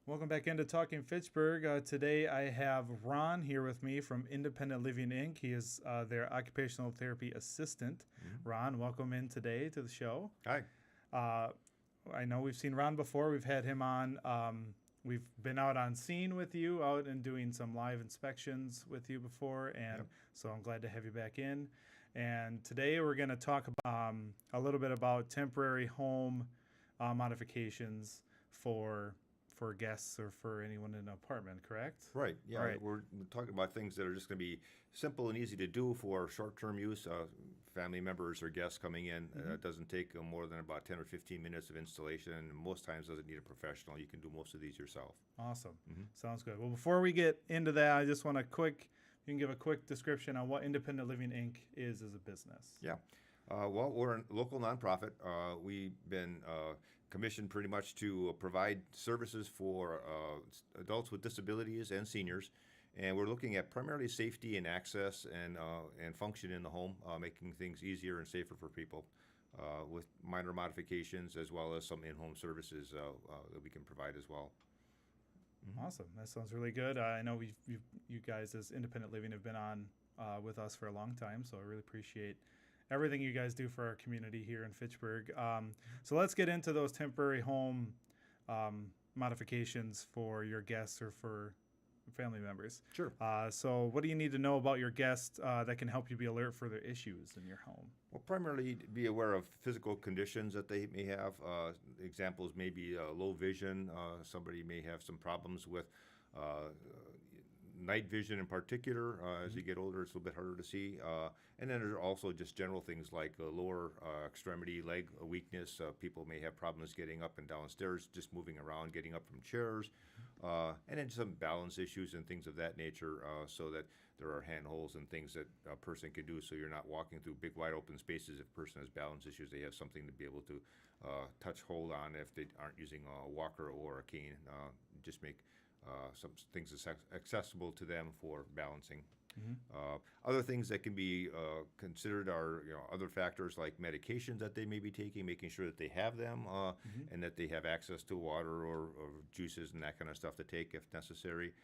Welcome back into Talking Fitchburg. Today I have Ron here with me from Independent Living Inc. He is their occupational therapy assistant. Ron, welcome in today to the show. Hi. I know we've seen Ron before. We've had him on. We've been out on scene with you, out and doing some live inspections with you before, and Yep. so I'm glad to have you back in. And today we're going to talk a little bit about temporary home modifications for guests or for anyone in an apartment. Correct? Right. Yeah. All right. We're talking about things that are just going to be simple and easy to do for short-term use. Family members or guests coming in. It doesn't take more than about 10 or 15 minutes of installation, and most times doesn't need a professional. You can do most of these yourself. Awesome. Sounds good. Well, before we get into that, I just want you can give a quick description on what Independent Living Inc. is as a business. Yeah. Well, we're a local nonprofit. We've been commissioned pretty much to provide services for adults with disabilities and seniors. And we're looking at primarily safety and access and function in the home, making things easier and safer for people with minor modifications as well as some in-home services that we can provide as well. Awesome. That sounds really good. I know you guys as Independent Living have been on with us for a long time, so I really appreciate everything you guys do for our community here in Fitchburg. So let's get into those temporary home modifications for your guests or for family members. Sure. So what do you need to know about your guests that can help you be alert for their issues in your home? Well, primarily be aware of physical conditions that they may have. Examples may be low vision. Somebody may have some problems with night vision in particular. As you get older, it's a little bit harder to see. And then there are also just general things like lower extremity leg weakness. People may have problems getting up and down stairs, just moving around, getting up from chairs. And then some balance issues and things of that nature, so that there are handholds and things that a person can do so you're not walking through big wide open spaces. If a person has balance issues, they have something to be able to touch hold on if they aren't using a walker or a cane. Just make some things accessible to them for balancing. Other things that can be considered are other factors like medications that they may be taking, making sure that they have them and that they have access to water or juices and that kind of stuff to take if necessary.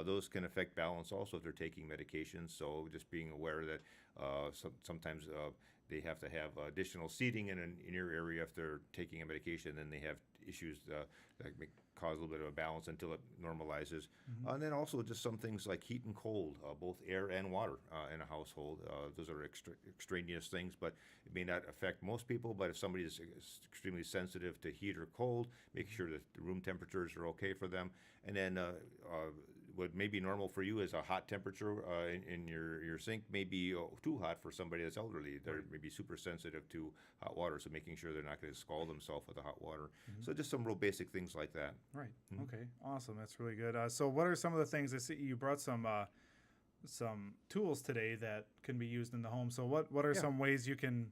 Those can affect balance also if they're taking medications. So just being aware that sometimes they have to have additional seating in your area if they're taking a medication, and they have issues that may cause a little bit of a balance until it normalizes. And then also just some things like heat and cold, both air and water in a household. Those are extraneous things, but it may not affect most people. But if somebody is extremely sensitive to heat or cold, make sure that the room temperatures are okay for them. And then what may be normal for you is a hot temperature in your sink may be too hot for somebody that's elderly. They're maybe super sensitive to hot water, so making sure they're not going to scald themselves with the hot water. So just some real basic things like that. Right. Okay. Awesome. That's really good. So what are some of the things I see you brought some tools today that can be used in the home? So what are some ways you can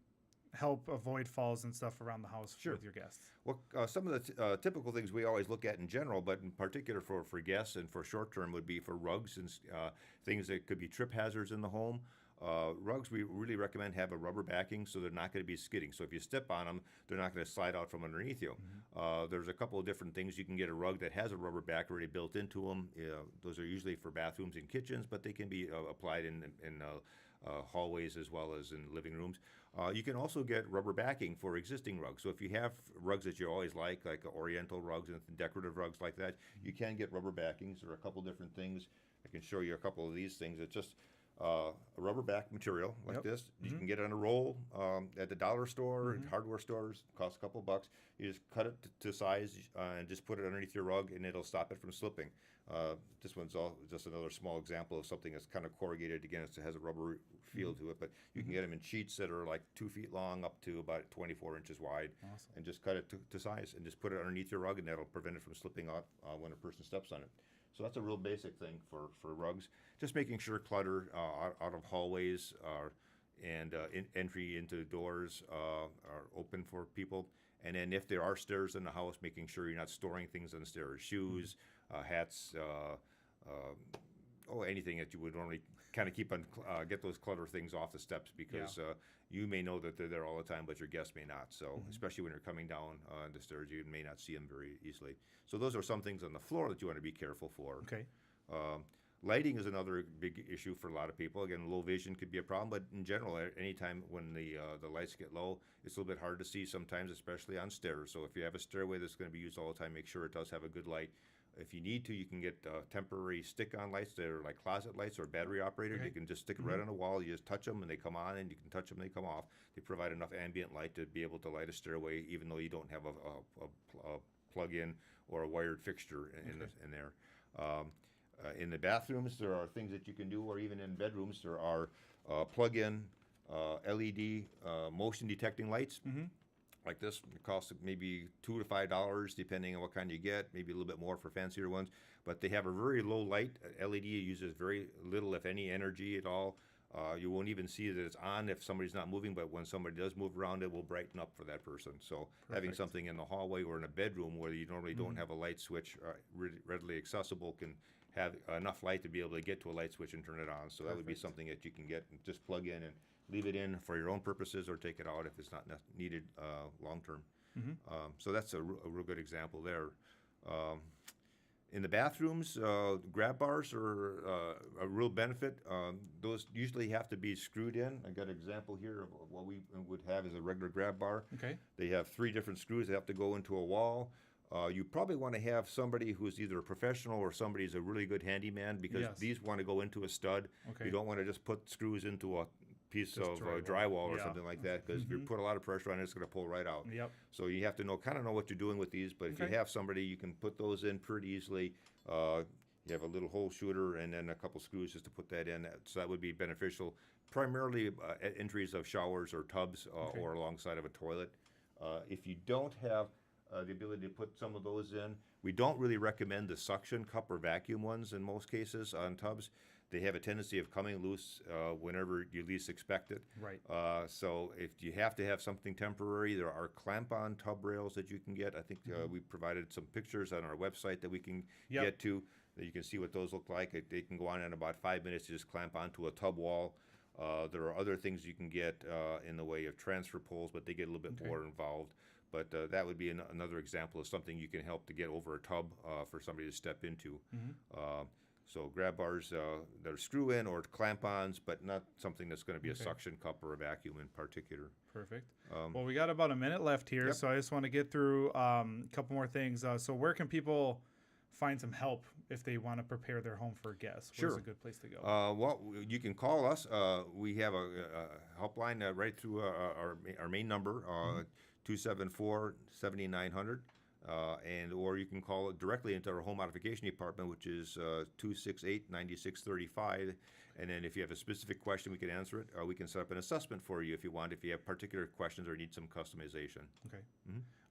help avoid falls and stuff around the house with your guests? Well, some of the typical things we always look at in general, but in particular for guests and for short term, would be for rugs and things that could be trip hazards in the home. Rugs, we really recommend have a rubber backing so they're not going to be skidding. So if you step on them, they're not going to slide out from underneath you. There's a couple of different things. You can get a rug that has a rubber back already built into them. Those are usually for bathrooms and kitchens, but they can be applied in hallways as well as in living rooms. You can also get rubber backing for existing rugs. So if you have rugs that you always like oriental rugs and decorative rugs like that, you can get rubber backings. There are a couple different things. I can show you a couple of these things. It's just a rubber back material like this. You can get it on a roll at the dollar store, hardware stores. Costs a couple bucks. You just cut it to size and just put it underneath your rug, and it'll stop it from slipping. This one's just another small example of something that's kind of corrugated. Again, it has a rubber feel to it, but you can get them in sheets that are like 2 feet long up to about 24 inches wide. Awesome. And just cut it to size and just put it underneath your rug, and that'll prevent it from slipping off when a person steps on it. So that's a real basic thing for rugs. Just making sure clutter out of hallways and entry into doors are open for people. And then if there are stairs in the house, making sure you're not storing things on the stairs, shoes, hats, anything that you would normally kind of keep on, get those clutter things off the steps, because you may know that they're there all the time, but your guests may not. So especially when you're coming down the stairs, you may not see them very easily. So those are some things on the floor that you want to be careful for. Okay. Lighting is another big issue for a lot of people. Again, low vision could be a problem, but in general, anytime when the lights get low, it's a little bit hard to see sometimes, especially on stairs. So if you have a stairway that's going to be used all the time, make sure it does have a good light. If you need to, you can get temporary stick-on lights that are like closet lights or battery operated. Okay. You can just stick it right on the wall. You just touch them and they come on, and you can touch them and they come off. They provide enough ambient light to be able to light a stairway, even though you don't have a plug-in or a wired fixture in there. In the bathrooms, there are things that you can do, or even in bedrooms, there are plug-in LED motion detecting lights. Like this. It costs maybe $2 to $5 depending on what kind you get, maybe a little bit more for fancier ones. But they have a very low light. LED uses very little, if any, energy at all. You won't even see that it's on if somebody's not moving, but when somebody does move around, it will brighten up for that person. So having something in the hallway or in a bedroom where you normally don't have a light switch readily accessible can have enough light to be able to get to a light switch and turn it on. So that would be something that you can get and just plug in and leave it in for your own purposes, or take it out if it's not needed long term. So that's a real good example there. In the bathrooms, grab bars are a real benefit. Those usually have to be screwed in. I got an example here of what we would have as a regular grab bar. Okay. They have 3 different screws that have to go into a wall. You probably want to have somebody who's either a professional or somebody who's a really good handyman, because these want to go into a stud. Okay. You don't want to just put screws into a piece of drywall or something like that, because if you put a lot of pressure on it, it's going to pull right out. So you have to kind of know what you're doing with these, but if you have somebody, you can put those in pretty easily. You have a little hole shooter and then a couple screws just to put that in. So that would be beneficial, primarily at entries of showers or tubs or alongside of a toilet. If you don't have the ability to put some of those in, we don't really recommend the suction cup or vacuum ones in most cases on tubs. They have a tendency of coming loose whenever you least expect it. Right. So if you have to have something temporary, there are clamp-on tub rails that you can get. I think we provided some pictures on our website that we can get to, that you can see what those look like. They can go on in about 5 minutes to just clamp onto a tub wall. There are other things you can get in the way of transfer poles, but they get a little bit more involved. But that would be another example of something you can help to get over a tub for somebody to step into. So grab bars that are screw-in or clamp-ons, but not something that's going to be a suction cup or a vacuum in particular. Perfect. Well, we got about a minute left here, so I just want to get through a couple more things. So where can people find some help if they want to prepare their home for guests? Where's a good place to go? Well, you can call us. We have a helpline right through our main number, 274-7900. Or you can call it directly into our home modification department, which is 268-9635. And then if you have a specific question, we can answer it. We can set up an assessment for you if you want, if you have particular questions or need some customization. Okay.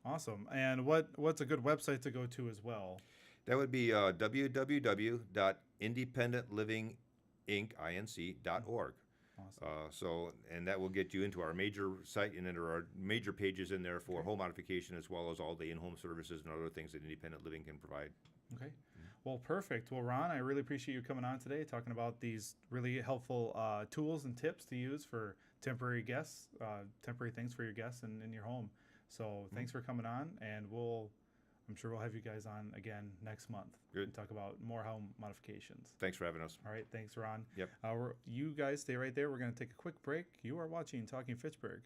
Awesome. And what's a good website to go to as well? That would be www.independentlivinginc.org. Awesome. And that will get you into our major site, and then there are major pages in there for home modification, as well as all the in-home services and other things that independent living can provide. Okay. Well, perfect. Well, Ron, I really appreciate you coming on today, talking about these really helpful tools and tips to use for temporary guests, temporary things for your guests in your home. So thanks for coming on, and I'm sure we'll have you guys on again next month. Good. And talk about more home modifications. Thanks for having us. All right. Thanks, Ron. Yep. You guys stay right there. We're going to take a quick break. You are watching Talking Fitchburg.